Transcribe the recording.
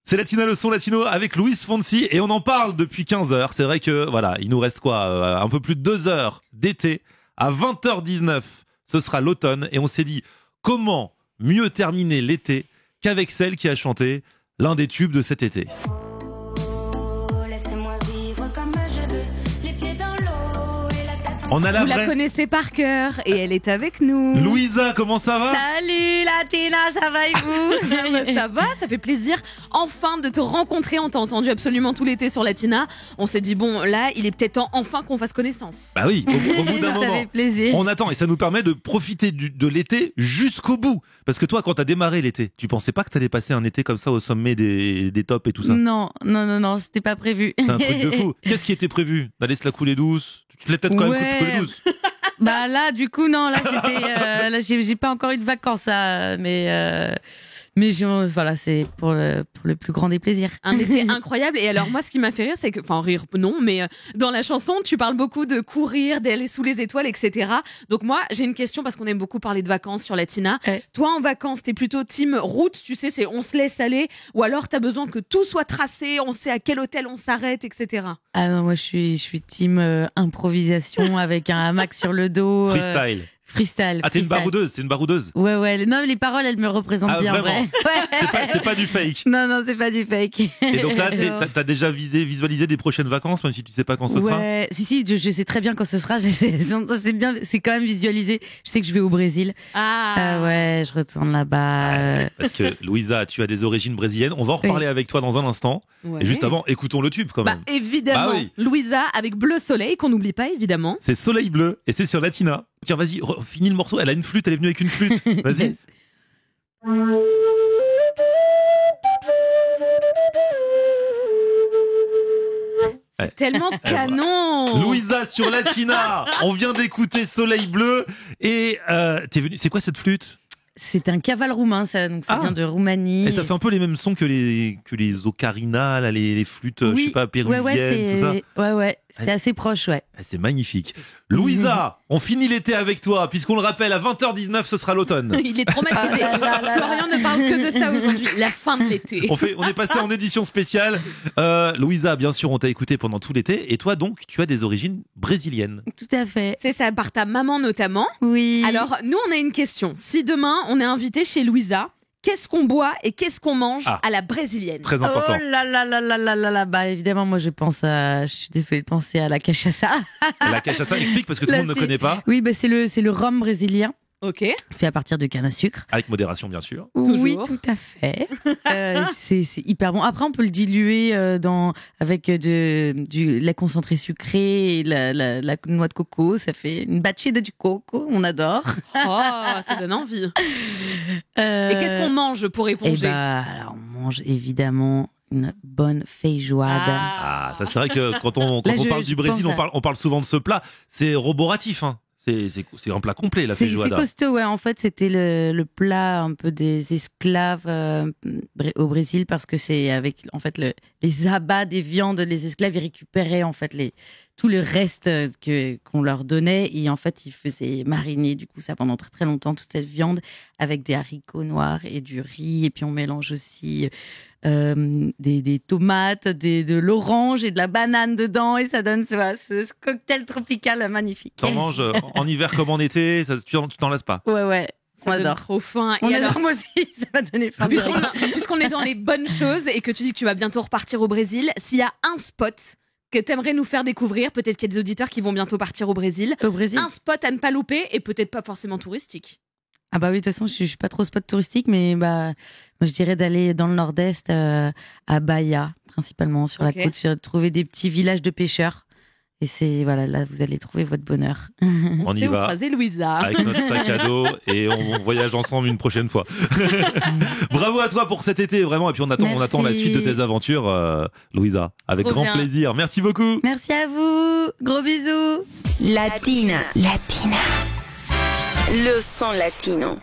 C'est Latina, le son latino avec Luis Fonsi et on en parle depuis 15 heures. C'est vrai que voilà, il nous reste un peu plus de 2 heures d'été. À 20h19, ce sera l'automne et on s'est dit comment mieux terminer l'été qu'avec celle qui a chanté l'un des tubes de cet été. On a Vous la connaissez par cœur et elle est avec nous. Louisa, comment ça va? Salut Latina, ça va et vous? Ça va, ça fait plaisir enfin de te rencontrer. On t'a entendu absolument tout l'été sur Latina. On s'est dit bon là, il est peut-être temps enfin qu'on fasse connaissance. Bah oui, au bout d'un Ça moment. fait plaisir. On attend et ça nous permet de profiter de l'été jusqu'au bout. Parce que toi, quand t'as démarré l'été, tu pensais pas que t'allais passer un été comme ça au sommet des tops et tout ça? Non, c'était pas prévu. C'est un truc de fou. Qu'est-ce qui était prévu? D'aller se la couler douce? Tu te l'as peut-être quand même couler douce? Bah là, du coup, non, là c'était, là j'ai pas encore eu de vacances, là, mais voilà, c'est pour le plus grand des plaisirs. Un été incroyable. Et alors moi, ce qui m'a fait rire, c'est que, enfin rire non, mais dans la chanson, tu parles beaucoup de courir, d'aller sous les étoiles, etc. Donc moi, j'ai une question parce qu'on aime beaucoup parler de vacances sur Latina. Ouais. Toi, en vacances, t'es plutôt team route, tu sais, c'est on se laisse aller, ou alors t'as besoin que tout soit tracé, on sait à quel hôtel on s'arrête, etc. Ah non, moi je suis team improvisation avec un hamac sur le dos. Freestyle. Freestyle. Ah, t'es une baroudeuse. Ouais. Non, les paroles, elles me représentent bien, vraiment en vrai. Ouais. C'est pas du fake. Non, c'est pas du fake. Et donc là, t'as déjà visualisé des prochaines vacances, même si tu sais pas quand ce sera? Ouais, si, je sais très bien quand ce sera. C'est bien, c'est quand même visualisé. Je sais que je vais au Brésil. Ouais, je retourne là-bas. Parce que Louisa, tu as des origines brésiliennes. On va en reparler avec toi dans un instant. Ouais. Et juste avant, écoutons le tube quand même. Bah évidemment, Bah oui. Louisa avec Bleu Soleil, qu'on n'oublie pas évidemment. C'est Soleil Bleu et c'est sur Latina. Tiens, vas-y, finis le morceau. Elle a une flûte, elle est venue avec une flûte. Vas-y. C'est tellement canon. Louisa sur Latina. On vient d'écouter Soleil Bleu et t'es venu. C'est quoi cette flûte? C'est un cavale roumain, ça, donc ça vient de Roumanie. Et ça fait un peu les mêmes sons que les ocarinas, là, les flûtes, je sais pas, péruviennes, tout ça. Ouais, c'est assez proche, ouais. C'est magnifique. Louisa, on finit l'été avec toi, puisqu'on le rappelle, à 20h19, ce sera l'automne. Il est traumatisé. Florian ne parle que de ça aujourd'hui. La fin de l'été. On est passé en édition spéciale. Louisa, bien sûr, on t'a écouté pendant tout l'été. Et toi, donc, tu as des origines brésiliennes. Tout à fait. C'est ça, par ta maman notamment. Oui. Alors, nous, on a une question. Si demain, on est invité chez Louisa, qu'est-ce qu'on boit et qu'est-ce qu'on mange à la brésilienne? Très important. Oh là. Bah, évidemment, moi, je suis désolée de penser à la cachaça. La cachaça, explique parce que tout le monde ne connaît pas. Oui, bah, c'est le rhum brésilien. Ok. Fait à partir de canne à sucre. Avec modération, bien sûr. Oui, Toujours. tout à fait. C'est hyper bon. Après, on peut le diluer avec du lait concentré sucré et la noix de coco. Ça fait une batchée de du coco. On adore. Oh, ça donne envie. Et qu'est-ce qu'on mange pour éponger? Alors, on mange évidemment une bonne feijoada. Ah, ça c'est vrai que quand on parle du Brésil, on parle souvent de ce plat. C'est roboratif, hein. C'est un plat complet, la feijoada. C'est costaud, ouais. En fait, c'était le plat un peu des esclaves au Brésil parce que c'est avec en fait les abats des viandes, les esclaves ils récupéraient en fait tout le reste qu'on leur donnait et en fait ils faisaient mariner du coup ça pendant très très longtemps toute cette viande avec des haricots noirs et du riz et puis on mélange aussi des tomates, de l'orange et de la banane dedans et ça donne ce cocktail tropical magnifique. T'en manges en hiver comme en été, tu t'en lasses pas? Ouais. Ça donne trop faim. Et alors, moi aussi, ça m'a donné faim. Puisqu'on est dans les bonnes choses et que tu dis que tu vas bientôt repartir au Brésil, s'il y a un spot que t'aimerais nous faire découvrir, peut-être qu'il y a des auditeurs qui vont bientôt partir au Brésil. Un spot à ne pas louper et peut-être pas forcément touristique. Ah bah oui, de toute façon, je suis pas trop spot touristique, mais moi je dirais d'aller dans le nord-est à Bahia, principalement sur la côte, trouver des petits villages de pêcheurs. Et là, vous allez trouver votre bonheur. On y va. Croiser Louisa. Avec notre sac à dos et on voyage ensemble une prochaine fois. Bravo à toi pour cet été, vraiment. Et puis on attend la suite de tes aventures, Louisa. Avec grand plaisir. Merci beaucoup. Merci à vous. Gros bisous. Latina. Le son latino.